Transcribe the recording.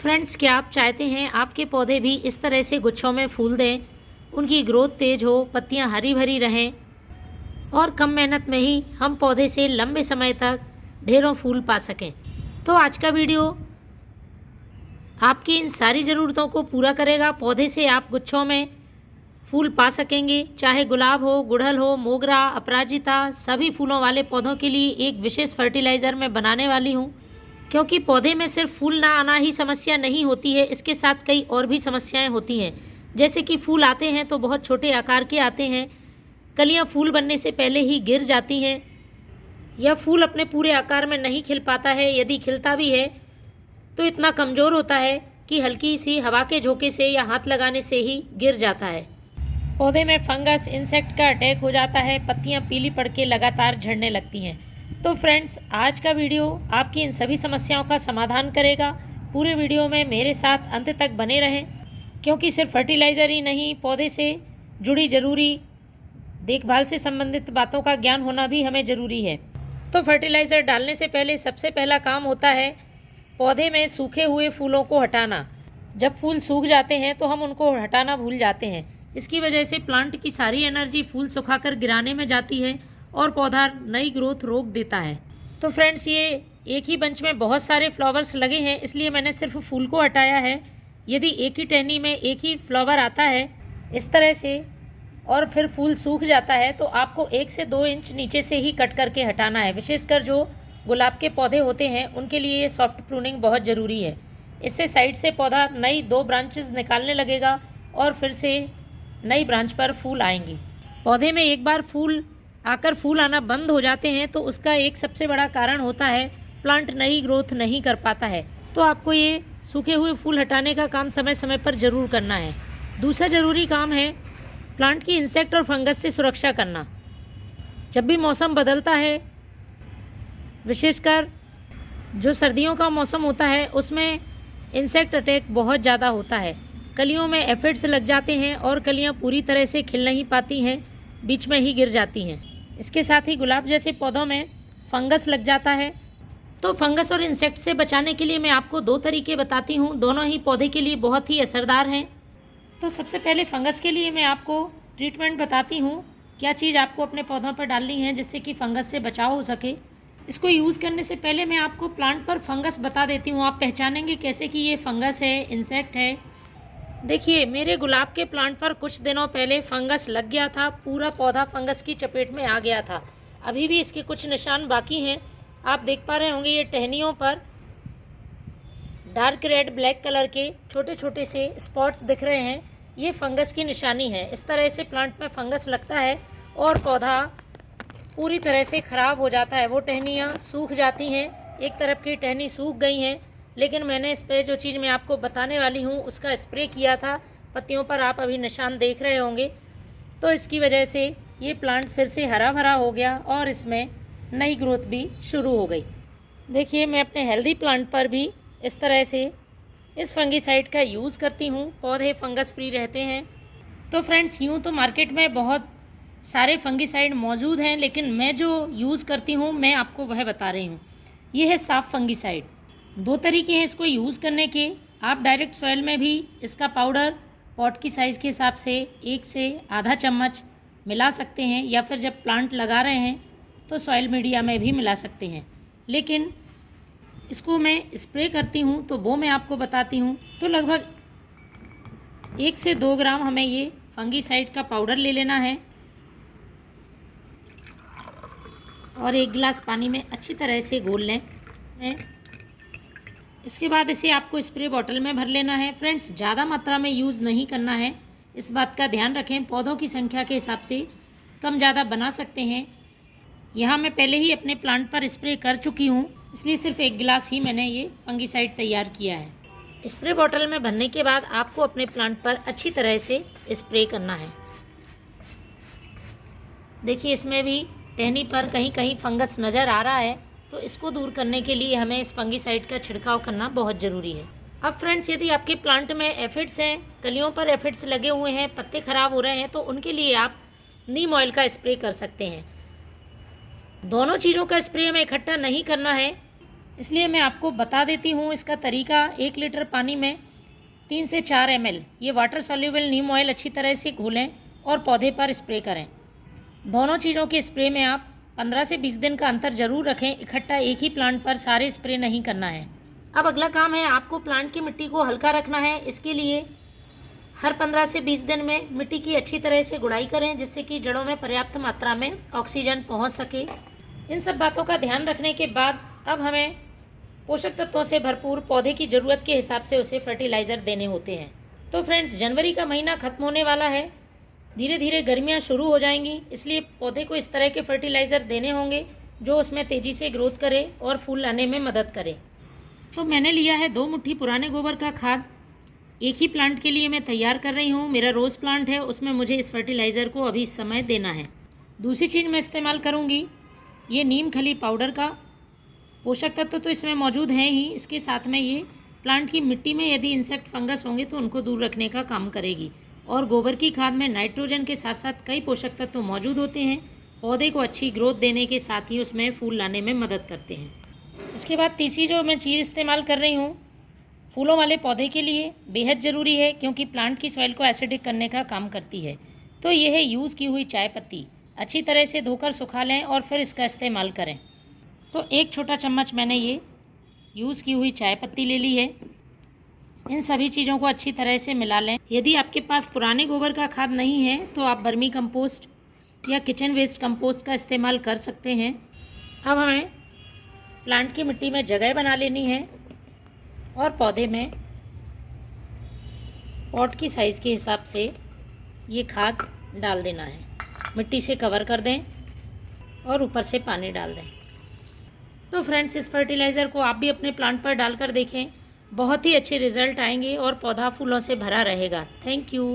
Friends, क्या आप चाहते हैं आपके पौधे भी इस तरह से गुच्छों में फूल दें, उनकी ग्रोथ तेज हो, पत्तियां हरी भरी रहें और कम मेहनत में ही हम पौधे से लंबे समय तक ढेरों फूल पा सकें? तो आज का वीडियो आपकी इन सारी ज़रूरतों को पूरा करेगा। पौधे से आप गुच्छों में फूल पा सकेंगे, चाहे गुलाब हो, गुड़हल हो, मोगरा, अपराजिता, सभी फूलों वाले पौधों के लिए एक विशेष फर्टिलाइज़र मैं बनाने वाली हूँ। क्योंकि पौधे में सिर्फ फूल ना आना ही समस्या नहीं होती है, इसके साथ कई और भी समस्याएं होती हैं। जैसे कि फूल आते हैं तो बहुत छोटे आकार के आते हैं, कलियां फूल बनने से पहले ही गिर जाती हैं, या फूल अपने पूरे आकार में नहीं खिल पाता है, यदि खिलता भी है तो इतना कमज़ोर होता है कि हल्की सी हवा के झोंके से या हाथ लगाने से ही गिर जाता है। पौधे में फंगस, इंसेक्ट का अटैक हो जाता है, पत्तियां पीली पड़ के लगातार झड़ने लगती हैं। तो फ्रेंड्स, आज का वीडियो आपकी इन सभी समस्याओं का समाधान करेगा। पूरे वीडियो में मेरे साथ अंत तक बने रहें, क्योंकि सिर्फ फर्टिलाइज़र ही नहीं, पौधे से जुड़ी ज़रूरी देखभाल से संबंधित बातों का ज्ञान होना भी हमें ज़रूरी है। तो फर्टिलाइज़र डालने से पहले सबसे पहला काम होता है पौधे में सूखे हुए फूलों को हटाना। जब फूल सूख जाते हैं तो हम उनको हटाना भूल जाते हैं। इसकी वजह से प्लांट की सारी एनर्जी फूल सुखाकर गिराने में जाती है और पौधा नई ग्रोथ रोक देता है। तो फ्रेंड्स, ये एक ही बंच में बहुत सारे फ्लावर्स लगे हैं, इसलिए मैंने सिर्फ फूल को हटाया है। यदि एक ही टहनी में एक ही फ्लावर आता है इस तरह से और फिर फूल सूख जाता है, तो आपको 1 से 2 इंच नीचे से ही कट करके हटाना है। विशेषकर जो गुलाब के पौधे होते हैं उनके लिए ये सॉफ्ट प्रूनिंग बहुत ज़रूरी है। इससे साइड से पौधा नई 2 ब्रांचेस निकालने लगेगा और फिर से नई ब्रांच पर फूल आएंगे। पौधे में एक बार फूल आना बंद हो जाते हैं तो उसका एक सबसे बड़ा कारण होता है प्लांट नई ग्रोथ नहीं कर पाता है। तो आपको ये सूखे हुए फूल हटाने का काम समय समय पर ज़रूर करना है। दूसरा ज़रूरी काम है प्लांट की इंसेक्ट और फंगस से सुरक्षा करना। जब भी मौसम बदलता है, विशेषकर जो सर्दियों का मौसम होता है, उसमें इंसेक्ट अटैक बहुत ज़्यादा होता है। कलियों में एफिड्स लग जाते हैं और कलियाँ पूरी तरह से खिल नहीं पाती हैं, बीच में ही गिर जाती हैं। इसके साथ ही गुलाब जैसे पौधों में फंगस लग जाता है। तो फंगस और इंसेक्ट से बचाने के लिए मैं आपको 2 तरीके बताती हूँ, दोनों ही पौधे के लिए बहुत ही असरदार हैं। तो सबसे पहले फंगस के लिए मैं आपको ट्रीटमेंट बताती हूँ, क्या चीज़ आपको अपने पौधों पर डालनी है जिससे कि फंगस से बचाव हो सके। इसको यूज़ करने से पहले मैं आपको प्लांट पर फंगस बता देती हूँ। आप पहचानेंगे कैसे कि ये फंगस है, इंसेक्ट है। देखिए, मेरे गुलाब के प्लांट पर कुछ दिनों पहले फंगस लग गया था, पूरा पौधा फंगस की चपेट में आ गया था। अभी भी इसके कुछ निशान बाकी हैं। आप देख पा रहे होंगे ये टहनियों पर डार्क रेड ब्लैक कलर के छोटे छोटे से स्पॉट्स दिख रहे हैं, ये फंगस की निशानी है। इस तरह से प्लांट में फंगस लगता है और पौधा पूरी तरह से ख़राब हो जाता है। वो टहनियाँ सूख जाती हैं, एक तरफ की टहनी सूख गई हैं, लेकिन मैंने इस पर जो चीज़ मैं आपको बताने वाली हूँ उसका स्प्रे किया था। पत्तियों पर आप अभी निशान देख रहे होंगे। तो इसकी वजह से ये प्लांट फिर से हरा भरा हो गया और इसमें नई ग्रोथ भी शुरू हो गई। देखिए, मैं अपने हेल्दी प्लांट पर भी इस तरह से इस फंगीसाइड का यूज़ करती हूँ, पौधे फंगस फ्री रहते हैं। तो फ्रेंड्स, यूँ तो मार्केट में बहुत सारे फंगीसाइड मौजूद हैं, लेकिन मैं जो यूज़ करती हूँ मैं आपको वह बता रही हूँ। ये है साफ फंगीसाइड। 2 तरीके हैं इसको यूज़ करने के। आप डायरेक्ट सॉइल में भी इसका पाउडर पॉट की साइज़ के हिसाब से 1 से आधा चम्मच मिला सकते हैं, या फिर जब प्लांट लगा रहे हैं तो सॉइल मीडिया में भी मिला सकते हैं। लेकिन इसको मैं स्प्रे करती हूँ तो वो मैं आपको बताती हूँ। तो लगभग 1 से 2 ग्राम हमें ये फंगीसाइड का पाउडर ले लेना है और 1 गिलास पानी में अच्छी तरह से घोल लें। इसके बाद इसे आपको स्प्रे बॉटल में भर लेना है। फ्रेंड्स, ज़्यादा मात्रा में यूज़ नहीं करना है, इस बात का ध्यान रखें। पौधों की संख्या के हिसाब से कम ज़्यादा बना सकते हैं। यहाँ मैं पहले ही अपने प्लांट पर स्प्रे कर चुकी हूँ, इसलिए सिर्फ 1 गिलास ही मैंने ये फंगीसाइड तैयार किया है। स्प्रे बॉटल में भरने के बाद आपको अपने प्लांट पर अच्छी तरह से स्प्रे करना है। देखिए, इसमें भी टहनी पर कहीं कहीं फंगस नज़र आ रहा है, तो इसको दूर करने के लिए हमें इस फंगीसाइड का छिड़काव करना बहुत ज़रूरी है। अब फ्रेंड्स, यदि आपके प्लांट में एफिड्स हैं, कलियों पर एफिड्स लगे हुए हैं, पत्ते खराब हो रहे हैं, तो उनके लिए आप नीम ऑयल का स्प्रे कर सकते हैं। दोनों चीज़ों का स्प्रे हमें इकट्ठा नहीं करना है। इसलिए मैं आपको बता देती हूँ इसका तरीका। 1 लीटर पानी में 3 से 4 ml ये वाटर सॉल्युबल नीम ऑयल अच्छी तरह से घोलें और पौधे पर स्प्रे करें। दोनों चीज़ों के स्प्रे में आप 15 से 20 दिन का अंतर ज़रूर रखें। इकट्ठा एक ही प्लांट पर सारे स्प्रे नहीं करना है। अब अगला काम है, आपको प्लांट की मिट्टी को हल्का रखना है। इसके लिए हर 15 से 20 दिन में मिट्टी की अच्छी तरह से गुड़ाई करें, जिससे कि जड़ों में पर्याप्त मात्रा में ऑक्सीजन पहुंच सके। इन सब बातों का ध्यान रखने के बाद अब हमें पोषक तत्वों से भरपूर पौधे की ज़रूरत के हिसाब से उसे फर्टिलाइज़र देने होते हैं। तो फ्रेंड्स, जनवरी का महीना ख़त्म होने वाला है, धीरे धीरे गर्मियाँ शुरू हो जाएंगी, इसलिए पौधे को इस तरह के फर्टिलाइज़र देने होंगे जो उसमें तेज़ी से ग्रोथ करे और फूल लाने में मदद करे। तो मैंने लिया है 2 मुट्ठी पुराने गोबर का खाद। एक ही प्लांट के लिए मैं तैयार कर रही हूँ। मेरा रोज़ प्लांट है, उसमें मुझे इस फर्टिलाइज़र को अभी इस समय देना है। दूसरी चीज़ मैं इस्तेमाल करूँगी ये नीम खली पाउडर का। पोषक तत्व तो इसमें मौजूद हैं ही, इसके साथ में ये प्लांट की मिट्टी में यदि इंसेक्ट फंगस होंगे तो उनको दूर रखने का काम करेगी। और गोबर की खाद में नाइट्रोजन के साथ साथ कई पोषक तत्व मौजूद होते हैं, पौधे को अच्छी ग्रोथ देने के साथ ही उसमें फूल लाने में मदद करते हैं। इसके बाद तीसरी जो मैं चीज़ इस्तेमाल कर रही हूँ फूलों वाले पौधे के लिए बेहद ज़रूरी है, क्योंकि प्लांट की सॉइल को एसिडिक करने का काम करती है। तो ये है यूज़ की हुई चाय पत्ती। अच्छी तरह से धोकर सुखा लें और फिर इसका इस्तेमाल करें। तो 1 छोटा चम्मच मैंने ये यूज़ की हुई चाय पत्ती ले ली है। इन सभी चीज़ों को अच्छी तरह से मिला लें। यदि आपके पास पुराने गोबर का खाद नहीं है तो आप वर्मी कंपोस्ट या किचन वेस्ट कंपोस्ट का इस्तेमाल कर सकते हैं। अब हमें प्लांट की मिट्टी में जगह बना लेनी है और पौधे में पॉट की साइज़ के हिसाब से ये खाद डाल देना है। मिट्टी से कवर कर दें और ऊपर से पानी डाल दें। तो फ्रेंड्स, इस फर्टिलाइज़र को आप भी अपने प्लांट पर डालकर देखें, बहुत ही अच्छे रिजल्ट आएंगे और पौधा फूलों से भरा रहेगा। Thank you.